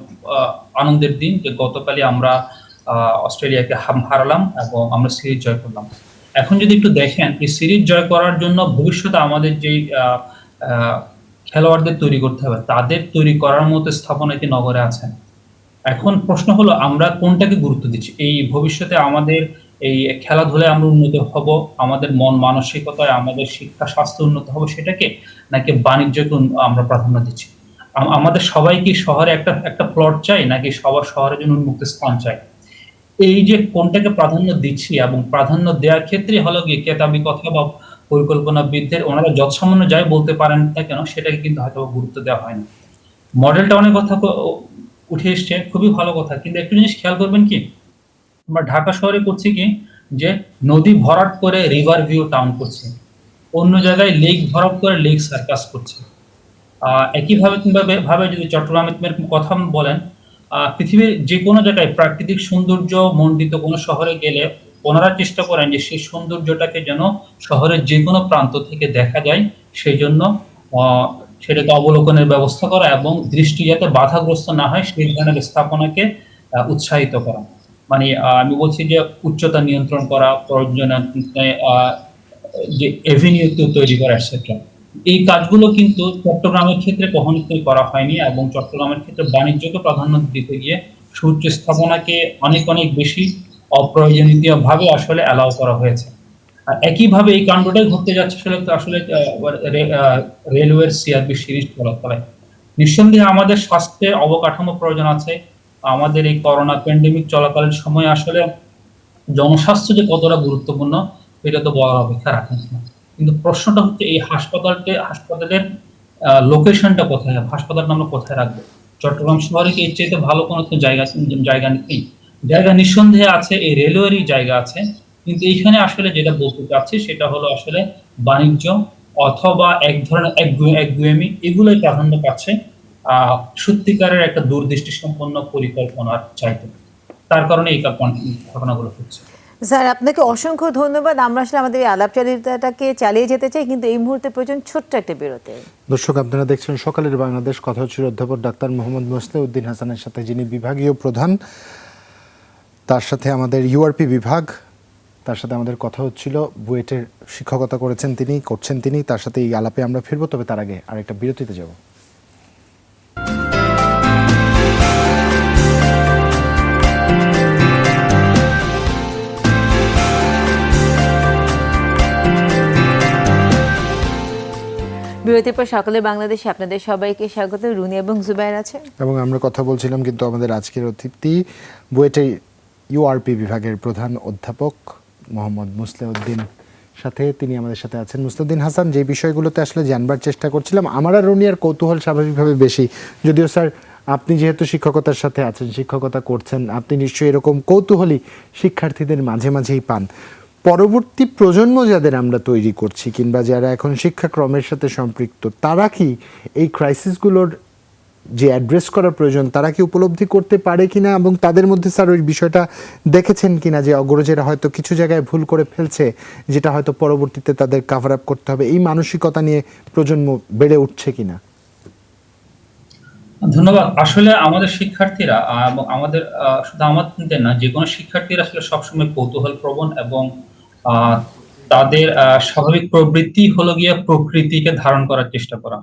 আনন্দের দিন যে গতকালই আমরা অস্ট্রেলিয়াকে হারালাম এবং আমরা সিরিজ জয় করলাম। এখন যদি একটু দেখেন এই সিরিজ জয় করার জন্য ভবিষ্যতে আমাদের যেই খেলোয়াড়দের তৈরি করতে হবে, তাদের তৈরি করার মতো স্থাপনা কি নগরে আছে? এখন প্রশ্ন হলো আমরা কোনটাকে গুরুত্ব দিচ্ছি? এই ভবিষ্যতে আমাদের এই খেলাধুলায় আমরা উন্নত হব, আমাদের মন মানসিকতায় আমাদের শিক্ষা স্বাস্থ্য উন্নত হবে সেটাকে? নাকি বাণিজ্যকে আমরা প্রাধান্য দিচ্ছি? আমাদের সবাই কি শহরে একটা প্লট চাই নাকি সবার শহরের জন্য উন্মুক্ত স্থান চাই? এই যে কোনটাকে প্রাধান্য দিচ্ছি এবং প্রাধান্য দেওয়ার ক্ষেত্রে হলো গিয়ে কেতাবি কথা বা পরিকল্পনাবিদদের ওনারা যৎসামান্য যাই বলতে পারেন না কেন সেটাকে কিন্তু হয়তো গুরুত্ব দেওয়া হয় না। মডেলটা অনেক কথা উঠে এসছে, খুবই ভালো কথা। কিন্তু একটা জিনিস খেয়াল করবেন কি? আমরা ঢাকা শহরে করছি কি? যে নদী ভরাট করে রিভার ভিউ টাউন করছি। অন্য জায়গায় লেক ভরাট করে লেক সার্কাস করছে। একইভাবে ভাবে যদি চট্টগ্রামের কথা বলেন, পৃথিবীর যেকোনো জায়গায় প্রাকৃতিক সৌন্দর্য মণ্ডিত কোনো শহরে গেলে ওনারা চেষ্টা করেন যে সেই সৌন্দর্যটাকে যেন শহরের যেকোনো প্রান্ত থেকে দেখা যায়। সেইজন্য আ সেটাকে অবলোকনের ব্যবস্থা করা এবং দৃষ্টি যাতে বাধাগ্রস্ত না হয় সেই ধরনের স্থাপনাকে উৎসাহিত করা। মানে আমি বলছি যে উচ্চতা নিয়ন্ত্রণ করা, প্রয়োজনে যে এভিনিউ তৈরি করা এটসেট্রা। এই কাজগুলো কিন্তু চট্টগ্রামের ক্ষেত্রে কখনোই করা হয়নি এবং চট্টগ্রামের ক্ষেত্রে বাণিজ্যকে প্রাধান্য দিতে গিয়ে সুউচ্চ স্থাপনাকে অনেক বেশি অপ্রয়োজনীয়ভাবে আসলে অ্যালাউ করা হয়েছে। একইভাবে এই কাণ্ডটাই ঘটতে যাচ্ছে আসলে রেলওয়ের সিআরবি সিরিজ চলাকালে। নিঃসন্দেহে আমাদের স্বাস্থ্যের অবকাঠামো প্রয়োজন আছে। আমাদের এই করোনা প্যান্ডেমিক চলাকালীন সময়ে আসলে জনস্বাস্থ্য যে কতটা গুরুত্বপূর্ণ এটা তো বলার অপেক্ষা রাখে না। কিন্তু প্রশ্নটা হচ্ছে এই হাসপাতালের লোকেশনটা কোথায়? হাসপাতালটা আমরা কোথায় রাখবো? চট্টগ্রাম শহরে কি এর চাইতে ভালো কোনো জায়গা নেই? জায়গা নিঃসন্দেহে আছে, এই রেলওয়েরই জায়গা আছে। কিন্তু এইখানে আসলে যেটা বলতে চাচ্ছি সেটা হলো আসলে বাণিজ্য অথবা এক ধরনের একগুঁয়েমি এগুলোই প্রাধান্য পাচ্ছে আ সত্যিকারের একটা দূরদৃষ্টি সম্পন্ন পরিকল্পনার চাইতে। তার কারণে এই ঘটনাগুলো হচ্ছে। স্যার আপনাকে অসংখ্য ধন্যবাদ। আমরা আসলে আমাদের এই আলাপচারিতাটাকে চালিয়ে যেতে চাই, কিন্তু এই মুহূর্তে প্রয়োজন ছোট্ট একটা বিরতি। দর্শক, আপনারা দেখছেন সকালের বাংলাদেশ। কথা হচ্ছে অধ্যাপক ডাক্তার মোহাম্মদ মোসলেউদ্দিন হাসানের সাথে, যিনি বিভাগীয় প্রধান, তার সাথে আমাদের ইউআরপি বিভাগ, তার সাথে আমাদের কথা হচ্ছিল। বুয়েটের শিক্ষকতা করছেন তিনি, তার সাথে এই আলাপে আমরা ফিরবো। তবে তার আগে আরেকটা বিরতিতে যাব। বিরতির পর সকালের বাংলাদেশে আপনাদের সবাইকে স্বাগত। রুনি এবং জুবায়ের আছে এবং আমরা কথা বলছিলাম কিন্তু আমাদের আজকের অতিথি বুয়েটের ইউআরপি বিভাগের প্রধান অধ্যাপক মোহাম্মদ মুসলেউদ্দিন সাথে, তিনি আমাদের সাথে আছেন। মুসলেউদ্দিন হাসান, যে বিষয়গুলোতে আসলে জানবার চেষ্টা করছিলাম, আমার আর রুনিয়ার কৌতূহল স্বাভাবিকভাবে বেশি। যদিও স্যার আপনি যেহেতু শিক্ষকতার সাথে আছেন, শিক্ষকতা করছেন, আপনি নিশ্চয়ই এরকম কৌতূহলী শিক্ষার্থীদের মাঝেই পান। পরবর্তী প্রজন্ম যাদের আমরা তৈরি করছি কিংবা যারা এখন শিক্ষাক্রমের সাথে সম্পৃক্ত, তারা কি এই ক্রাইসিসগুলোর যে অ্যাড্রেস করা প্রয়োজন তারা কি উপলব্ধি করতে পারে কিনা, এবং তাদের মধ্যে স্যার ওই বিষয়টা দেখেছেন কিনা যে অগ্রজেরা হয়তো কিছু জায়গায় ভুল করে ফেলছে, যেটা হয়তো পরবর্তীতে তাদের কাভার আপ করতে হবে, এই মানসিকতা নিয়ে প্রজন্ম বেড়ে উঠছে কিনা? ধন্যবাদ। আসলে আমাদের শিক্ষার্থীরা এবং আমাদের শুধু আমাদের না, যেকোনো শিক্ষার্থীরা আসলে সবসময় কৌতূহল প্রবণ এবং তাদের স্বাভাবিক প্রবৃত্তি হলো গিয়ে প্রকৃতিকে ধারণ করার চেষ্টা করা।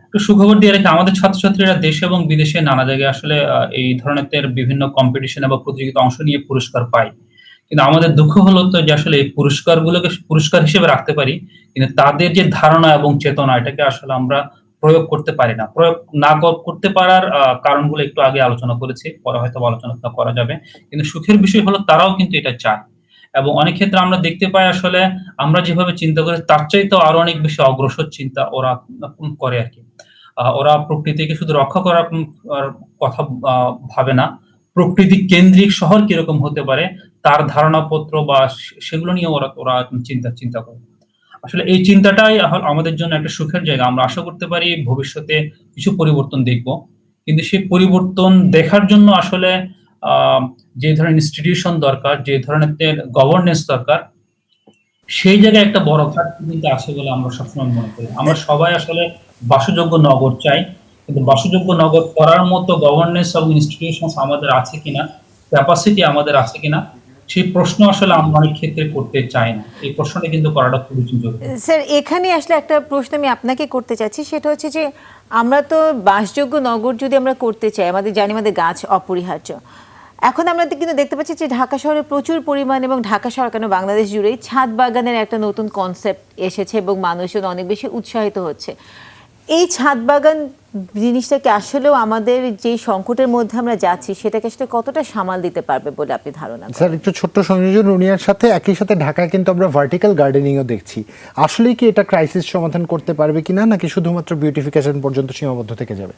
একটু সুখবর দিয়ে রাখি, আমাদের ছাত্রছাত্রীরা দেশে এবং বিদেশে নানা জায়গায় আসলে এই ধরনের বিভিন্ন কম্পিটিশনে বা প্রতিযোগিতায় অংশ নিয়ে পুরস্কার পায়। কিন্তু আমাদের দুঃখ হলো তো যে আসলে এই পুরস্কারগুলোকে পুরস্কার হিসেবে রাখতে পারি, কিন্তু তাদের যে ধারণা এবং চেতনা এটাকে আসলে আমরা প্রয়োগ করতে পারি না। প্রয়োগ না করতে পারার কারণগুলো একটু আগে আলোচনা করেছি। পরে হয়তো আলোচনা করা যাবে। কিন্তু সুখের বিষয় হলো তারাও কিন্তু এটা চায়। এবং অনেক ক্ষেত্রে আমরা দেখতে পাই আসলে আমরা যেভাবে চিন্তা করি তার চাইতেও আরো অনেক বেশি অগ্রসর চিন্তা ওরা করে আরকি। ওরা প্রকৃতিকে শুধু রক্ষা করার কথা ভাবে না। প্রকৃতি কেন্দ্রিক শহর কিরকম হতে পারে তার ধারণাপত্র বা সেগুলো নিয়ে ওরা চিন্তা করে। আসলে এই চিন্তাটাই আমাদের জন্য একটা সুখের জায়গা। আমরা আশা করতে পারি ভবিষ্যতে কিছু পরিবর্তন দেখব। কিন্তু সেই পরিবর্তন দেখার জন্য আসলে যে ধরনের ইনস্টিটিউশন দরকার, যে ধরনের গভর্নেন্স দরকার, সেই জায়গায় একটা বড় ঘাটতি কিন্তু আছে বলে আমরা সবসময় মনে করি। আমরা সবাই আসলে বাসযোগ্য নগর চাই। কিন্তু বাসযোগ্য নগর করার মতো গভর্নেন্স এবং ইনস্টিটিউশনস আমাদের আছে কিনা, ক্যাপাসিটি আমাদের আছে কিনা, সেই প্রশ্ন আসলে আমরা অনেক ক্ষেত্রে করতে চাই না। এই প্রশ্নটা কিন্তু করাটা খুবই জরুরি। স্যার এখানে আসলে একটা প্রশ্ন আমি আপনাকে করতে চাচ্ছি, সেটা হচ্ছে যে আমরা তো বাসযোগ্য নগর যদি আমরা করতে চাই, আমাদের জানি আমাদের গাছ অপরিহার্য। এখন আমরা কিন্তু দেখতে পাচ্ছি যে ঢাকা শহরে প্রচুর পরিমাণ, এবং ঢাকা শহর কেন বাংলাদেশ জুড়েই ছাদ বাগানের একটা নতুন কনসেপ্ট এসেছে এবং মানুষজন অনেক বেশি উৎসাহিত হচ্ছে। এই ছাদ বাগান জিনিসটাকে আসলেও আমাদের যে সংকটের মধ্যে আমরা যাচ্ছি সেটাকে আসলে কতটা সামাল দিতে পারবে বলে আপনি ধারণা করেন? স্যার একটু ছোট্ট সংযোজন, রুনিয়ার সাথে একই সাথে ঢাকায় কিন্তু আমরা ভার্টিক্যাল গার্ডেনিংও দেখছি। আসলেই কি এটা ক্রাইসিস সমাধান করতে পারবে কিনা, নাকি শুধুমাত্র বিউটিফিকেশন পর্যন্ত সীমাবদ্ধ থেকে যাবে?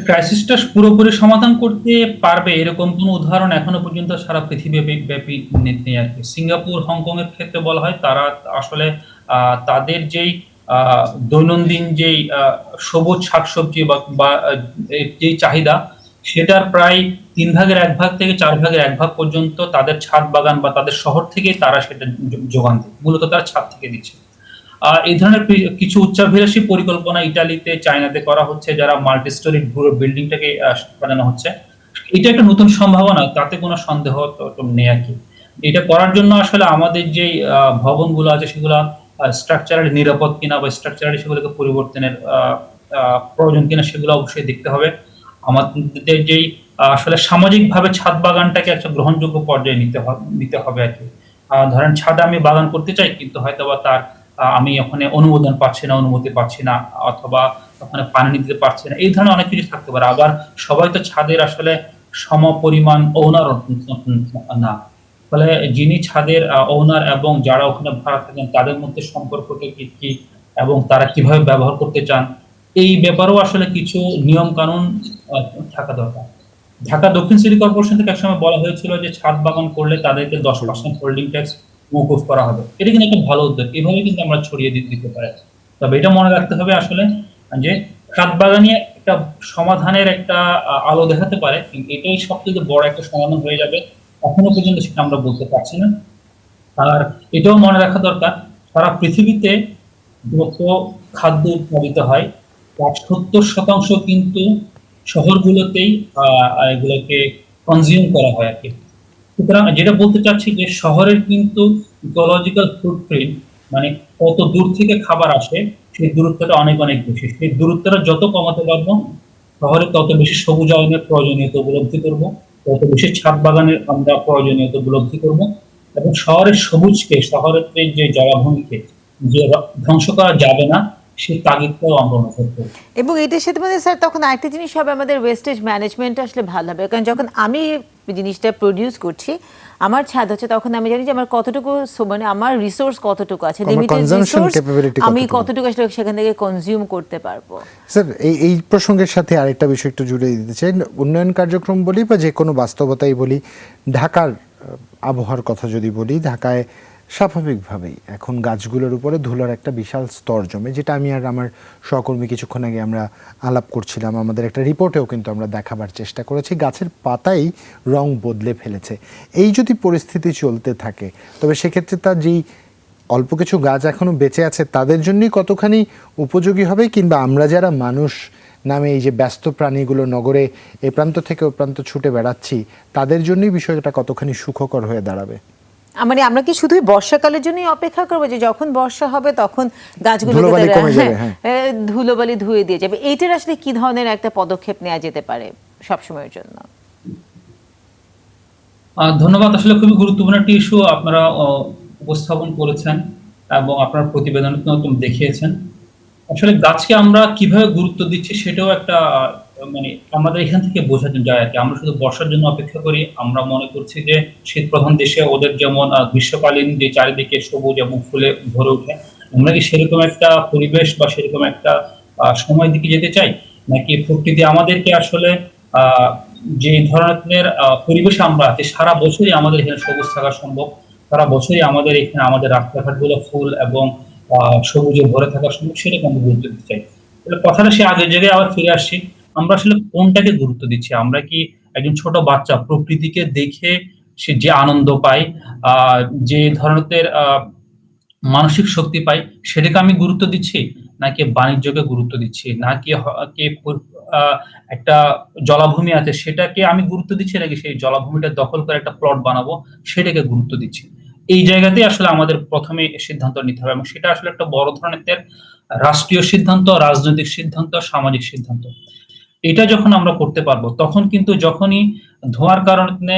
ক্রাইসিসটা পুরোপুরি সমাধান করতে পারবে এরকম কোনো উদাহরণ এখনো পর্যন্ত সারা পৃথিবী ব্যাপী নেই আর কি। সিঙ্গাপুর, হংকং এর ক্ষেত্রে বলা হয় তারা আসলে তাদের যেই দৈনন্দিন যেই সবুজ শাকসবজি বা যেই চাহিদা, সেটার প্রায় 3 ভাগের 1 ভাগ থেকে 4 ভাগের 1 ভাগ পর্যন্ত তাদের ছাদ বাগান বা তাদের শহর থেকেই তারা সেটা যোগান দেয়। মূলত তারা ছাদ থেকে দিচ্ছে। এই ধরনের কিছু উচ্চাভিলাষী পরিকল্পনা ইতালিতে, চায়নাতে করা হচ্ছে, যারা মাল্টি স্টোরি পুরো বিল্ডিংটাকে বানানো হচ্ছে। এটা একটা নতুন সম্ভাবনা, তাতে কোনো সন্দেহ তো নেই আর কি। এটা করার জন্য আসলে আমাদের যে ভবনগুলো আছে সেগুলা স্ট্রাকচারালি নিরাপদ কিনা বা স্ট্রাকচারালি সেগুলোকে পরিবর্তনের প্রয়োজন কিনা সেগুলো অবশ্যই দেখতে হবে। আমাদের যেই আসলে সামাজিকভাবে ছাদ বাগানটাকে একটা গ্রহণযোগ্য পর্যায়ে নিতে হবে আর কি। ধরেন ছাদে আমি বাগান করতে চাই, কিন্তু হয়তোবা তার আমি ওখানে অনুমোদন পাচ্ছি না, অনুমতি পাচ্ছি না, অথবা ওখানে পানি দিতে পারছি না। এই ধরনের অনেক কিছু থাকতে পারে। আবার সবাই তো ছাদের আসলে সমপরিমাণ ওনার না। ফলে যিনি ছাদের ওনার এবং যারা ওখানে ভাড়া থাকেন তাদের মধ্যে সম্পর্কটা কি এবং তারা কিভাবে ব্যবহার করতে চান, এই ব্যাপারেও আসলে কিছু নিয়ম কানুন থাকা দরকার। ঢাকা দক্ষিণ সিটি কর্পোরেশন থেকে একসময় বলা হয়েছিল যে ছাদ বাগান করলে তাদেরকে 10% হোল্ডিং ট্যাক্স মওকুফ করা হবে। এটা কিন্তু একটা ভালো উদ্যোগ। এভাবে কিন্তু আমরা ছড়িয়ে দিতে পারি। তবে এটা মনে রাখতে হবে আসলে যে ছাদ বাগানই একটা সমাধানের একটা আলো দেখাতে পারে, কিন্তু এটাই সবথেকে বড় একটা সমাধান হয়ে যাবে এখনো পর্যন্ত সেটা আমরা বলতে পারছি না। আর এটাও মনে রাখা দরকার, সারা পৃথিবীতে যত খাদ্য উৎপাদিত হয় তার 70% কিন্তু শহরগুলোতেই এগুলোকে কনজিউম করা হয় আর কি। সুতরাং যেটা বলতে চাচ্ছি যে শহরের কিন্তু ইকোলজিক্যাল ফুটপ্রিন্ট, মানে কত দূর থেকে খাবার আসে সেই দূরত্বটা অনেক অনেক বেশি। সেই দূরত্বটা যত কমাতে পারবো, শহরে তত বেশি সবুজায়নের প্রয়োজনীয়তা উপলব্ধি করব, তত বেশি ছাদ বাগানের আমরা প্রয়োজনীয়তা উপলব্ধি করব, এবং শহরের সবুজকে, শহরের যে জলাভূমিকে যে ধ্বংস করা যাবে না সেই তাগিদটাও আমরা অনুভব করব। এবং এটার সাথে মানে স্যার তখন আরেকটা জিনিস হবে, আমাদের ওয়েস্টেজ ম্যানেজমেন্ট আসলে ভালো হবে। কারণ যখন আমি জিনিসটা প্রডিউস করছি, আমার ছাদ হচ্ছে, তখন আমি জানি যে আমার কতটুকু মানে আমার রিসোর্স কতটুকু আছে, লিমিটেড রিসোর্স, আমি কতটুকু আসলে সেখান থেকে কনজিউম করতে পারবো। স্যার এই প্রসঙ্গের সাথে আরেকটা বিষয় একটু জুড়ে দিতে চাই। উন্নয়ন কার্যক্রম বলি বা যে কোনো বাস্তবতাই বলি, ঢাকার আবহাওয়ার কথা যদি বলি, ঢাকায় স্বাভাবিকভাবেই এখন গাছগুলোর উপরে ধুলোর একটা বিশাল স্তর জমে, যেটা আমি আর আমার সহকর্মী কিছুক্ষণ আগে আমরা আলাপ করছিলাম। আমাদের একটা রিপোর্টেও কিন্তু আমরা দেখাবার চেষ্টা করেছি, গাছের পাতাই রং বদলে ফেলেছে। এই যদি পরিস্থিতি চলতে থাকে, তবে সেক্ষেত্রে তার যেই অল্প কিছু গাছ এখনও বেঁচে আছে তাদের জন্যই কতখানি উপযোগী হবে, কিংবা আমরা যারা মানুষ নামে এই যে ব্যস্ত প্রাণীগুলো নগরে এ প্রান্ত থেকে ও প্রান্ত ছুটে বেড়াচ্ছি, তাদের জন্যই বিষয়টা কতখানি সুখকর হয়ে দাঁড়াবে? মানে আমরা কি শুধুই বর্ষাকালের জন্যই অপেক্ষা করবো যে যখন বর্ষা হবে তখন গাছগুলো ধুলোবালি ধুয়ে দিয়ে যাবে? এইটার আসলে কি ধরনের একটা পদক্ষেপ নেওয়া যেতে পারে সবসময়ের জন্য? ধন্যবাদ। আসলে খুবই গুরুত্বপূর্ণ একটি ইস্যু আপনারা উপস্থাপন করেছেন এবং আপনার প্রতিবেদন দেখিয়েছেন। আসলে গাছকে আমরা কিভাবে গুরুত্ব দিচ্ছি সেটাও একটা মানে আমাদের এখান থেকে বোঝা যায় আর কি। আমরা শুধু বর্ষার জন্য অপেক্ষা করি, আমরা মনে করছি যে শীত প্রধান দেশে ওদের যেমন গ্রীষ্মকালীন যে চারিদিকে সবুজ এবং ফুলে ভরে ওঠে, আমরা কি সেরকম একটা পরিবেশ বা সেরকম একটা সময় দিকে যেতে চাই, নাকি প্রকৃতি আমাদেরকে আসলে যে ধরনের পরিবেশে আমরা আছি সারা বছরই আমাদের এখানে সবুজ থাকা সম্ভব, সারা বছরই আমাদের এখানে আমাদের রাস্তাঘাটগুলো ফুল এবং সবুজে ভরে থাকা সম্ভব, সেটাকে আমরা গুরুত্ব দিতে চাই। তাহলে কথাটা সে আগের জায়গায় আবার ফিরে আসছি। আমরা আসলে কোনটাকে গুরুত্ব দিচ্ছি? আমরা কি একজন ছোট বাচ্চা প্রকৃতিকে দেখে সে যে আনন্দ পায়, আ যে ধরনের মানসিক শক্তি পাই, সেটাকে আমি গুরুত্ব দিচ্ছি? নাকি বাণিজ্যকে গুরুত্ব দিচ্ছি? নাকি কে আ একটা জলাভূমি আছে সেটাকে আমি গুরুত্ব দিচ্ছি, নাকি সেই জলাভূমিটা দখল করে একটা প্লট বানাবো সেটাকে গুরুত্ব দিচ্ছি? এই জায়গাতেই আসলে আমাদের ১ম এ সিদ্ধান্ত নিতে হবে এবং সেটা আসলে একটা বড় ধরনের রাষ্ট্রীয় সিদ্ধান্ত, রাজনৈতিক সিদ্ধান্ত, সামাজিক সিদ্ধান্ত। এটা যখন আমরা করতে পারবো, তখন কিন্তু যখনই ধোঁয়ার কারণে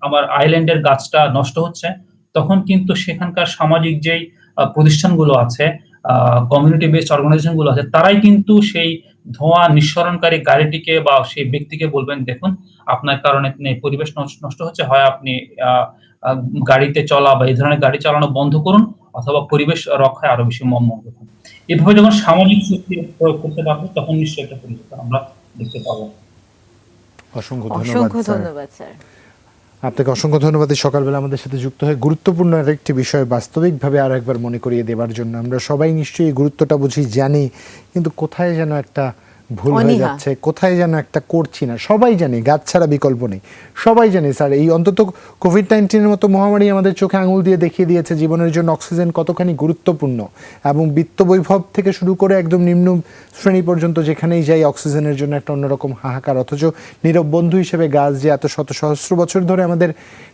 আমার আইল্যান্ডের গাছটা নষ্ট হচ্ছে, তখন কিন্তু সেখানকার সামাজিক যেই প্রতিষ্ঠানগুলো আছে, আ কমিউনিটি বেসড অর্গানাইজেশন গুলো আছে, তারাই কিন্তু সেই ধোঁয়া নিঃসরণকারী গাড়িটিকে বা সেই ব্যক্তিকে বলবেন, "দেখুন, আপনার কারণে পরিবেশ নষ্ট হচ্ছে। হয় আপনি আ আ গাড়িতে চলা বা এই ধরনের গাড়ি চালানো বন্ধ করুন অথবা পরিবেশ রক্ষায় আরো বেশি মনোযোগ দিন।" এভাবে যখন সামাজিক শক্তি প্রয়োগ করতে পারবো, তখন নিশ্চয়ই একটা পরিবর্তন আমরা দেখতে পাবো। অসংখ্য ধন্যবাদ অসংখ্য স্যার। ধন্যবাদ স্যার। আপনাকে অসংখ্য ধন্যবাদ এই সকালবেলা আমাদের সাথে যুক্ত হয়ে গুরুত্বপূর্ণ আরেকটি বিষয় বাস্তবিকভাবে আরো একবার মনে করিয়ে দেওয়ার জন্য। আমরা সবাই নিশ্চয়ই এই গুরুত্বটা বুঝি, জানি, কিন্তু কোথায় যেন একটা ভুল হয়ে অনীহা। যাচ্ছে, কোথায় যেন একটা করছি না। সবাই জানি গাছ ছাড়া বিকল্প নেই, সবাই জানি স্যার। এই অন্তত কোভিড-19 মতো মহামারী আমাদের চোখে আঙুল দিয়ে দেখিয়ে দিয়েছে জীবনের জন্য অক্সিজেন কতখানি গুরুত্বপূর্ণ, এবং বিত্ত বৈভব থেকে শুরু করে একদম নিম্ন শ্রেণী পর্যন্ত যেখানেই যাই অক্সিজেনের জন্য একটা অন্যরকম হাহাকার। অথচ নীরব বন্ধু হিসেবে গাছ যে এত শত সহস্র বছর ধরে আমাদের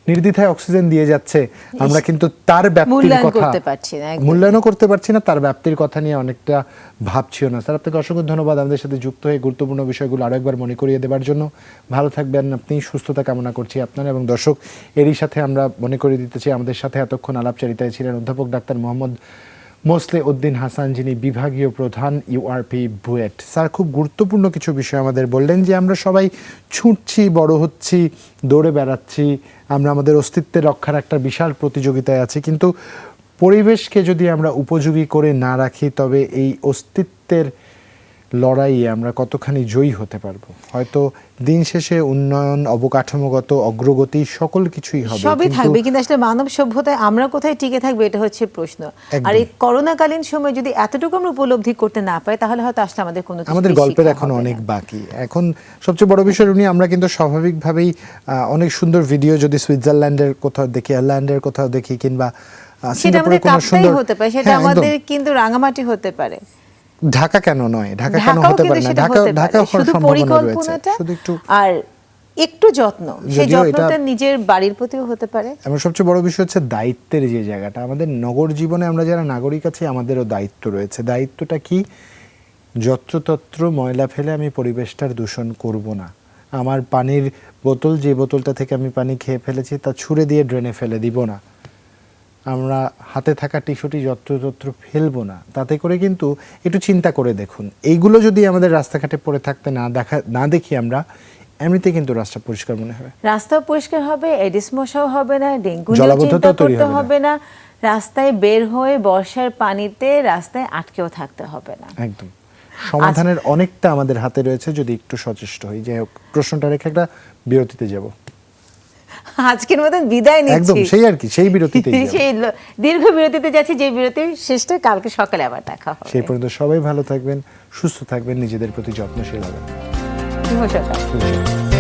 নির্দ্বিধায় অক্সিজেন দিয়ে যাচ্ছে, আমরা কিন্তু তার ব্যাপ্তির মূল্যায়ন কথা করতে পারছি না, একদম। মূল্যায়নও করতে পারছি না, তার ব্যাপ্তির কথা নিয়ে অনেকটা ভাবছিও না। স্যার, আপনাকে অসংখ্য ধন্যবাদ আমাদের সাথে যুক্ত হয়ে গুরুত্বপূর্ণ বিষয়গুলো আরো একবার মনে করিয়ে দেওয়ার জন্য। ভালো থাকবেন আপনি, সুস্থতা কামনা করছি আপনার এবং দর্শক। এরই সাথে আমরা মনে করিয়ে দিতে চাই, আমাদের সাথে এতক্ষণ আলাপচারিতায় ছিলেন অধ্যাপক ডাক্তার মোহাম্মদ মোসলে উদ্দিন হাসান, যিনি বিভাগীয় প্রধান ইউআরপি বুয়েট। স্যার খুব গুরুত্বপূর্ণ কিছু বিষয় আমাদের বললেন, যে আমরা সবাই ছুটছি, বড় হচ্ছি, দৌড়ে বেড়াচ্ছি, আমরা আমাদের অস্তিত্বের রক্ষার একটা বিশাল প্রতিযোগিতায় আছি, কিন্তু পরিবেশকে যদি আমরা উপযোগী করে না রাখি, তবে এই অস্তিত্বের লড়াইয়ে আমরা কতখানি জয়ী হতে পারবো। হয়তো দিন শেষে উন্নয়ন, অবকাঠামোগত অগ্রগতি সকল কিছুই হবে, সবই থাকবে, কিন্তু আসলে মানব সভ্যতায় আমরা কোথায় টিকে থাকবে, এটা হচ্ছে প্রশ্ন। একদম। আর এই করোনাকালীন সময় যদি এতটুকু আমরা উপলব্ধি করতে না পারি, তাহলে হয়তো আসলে আমাদের কোনো কিছুতেই আমাদের গল্পের শিক্ষা এখন হবে অনেক না। বাকি। এখন সবচেয়ে বড় বিষয় উনি, আমরা কিন্তু স্বাভাবিকভাবেই অনেক সুন্দর ভিডিও যদি সুইজারল্যান্ডের কোথাও দেখি, আয়ারল্যান্ডের কোথাও দেখি, কিংবা সেটা সিঙ্গাপুরের আমাদের কোনো কাপ্তাই সুন্দর, হতে পারে, সেটা হ্যাঁ, একদম। আমাদের কিন্তু রাঙামাটি হতে পারে, ঢাকা কেন নয়, ঢাকা কেন ঢাকাও হতে পারে কিন্তু না, সেটা ঢাকা হতে ঢাকা পারে। হওয়ার শুধু সম্ভাবনা রয়েছে। পরিকল্পনাটা শুধু একটু, আর একটু যত্ন, সেই যদিও এটা- যত্নটা নিজের বাড়ির প্রতিও হতে পারে। এবং সবচেয়ে বড় বিষয় হচ্ছে দায়িত্বের যে জায়গাটা। আমাদের নগর জীবনে আমরা যারা নাগরিক আছি, আমাদেরও দায়িত্ব রয়েছে। দায়িত্বটা কি? যত্রতত্র ময়লা ফেলে আমি পরিবেশটার দূষণ করব না। আমার পানির বোতল, যে বোতলটা থেকে আমি পানি খেয়ে ফেলেছি, তা ছুঁড়ে দিয়ে ড্রেনে ফেলে দিব না। আমরা হাতে থাকা টিস্যুটি যত্রতত্র ফেলবো না। তাতে করে কিন্তু একটু চিন্তা করে দেখুন, এইগুলো যদি আমাদের রাস্তাঘাটে পড়ে থাকতে না দেখি আমরা, এমনিতে কিন্তু রাস্তা পরিষ্কার মনে হবে। রাস্তাও পরিষ্কার হবে, এডিস মশাও হবে না, ডেঙ্গু নিয়েও জলাবদ্ধতাও চিন্তা তৈরি করতে হবে হবে না, রাস্তায় বের হয়ে বর্ষার পানিতে রাস্তায় আটকেও থাকতে হবে না। একদম। সমাধানের অনেকটা আমাদের হাতে রয়েছে, যদি একটু সচেষ্ট হই। যাই হোক, প্রশ্নটা রেখে একটা বিরতিতে যাব। আজকের মতন বিদায় একদম নিচ্ছি, সেই আর কি, সেই বিরতিতে সেই দীর্ঘ বিরতিতে যাচ্ছি, যে বিরতির শেষটা কালকে সকালে আবার দেখা হবে। সেই পর্যন্ত সবাই ভালো থাকবেন, সুস্থ থাকবেন, নিজেদের প্রতি যত্নশীল হবেন। শুভ সকাল। শুভ সকাল।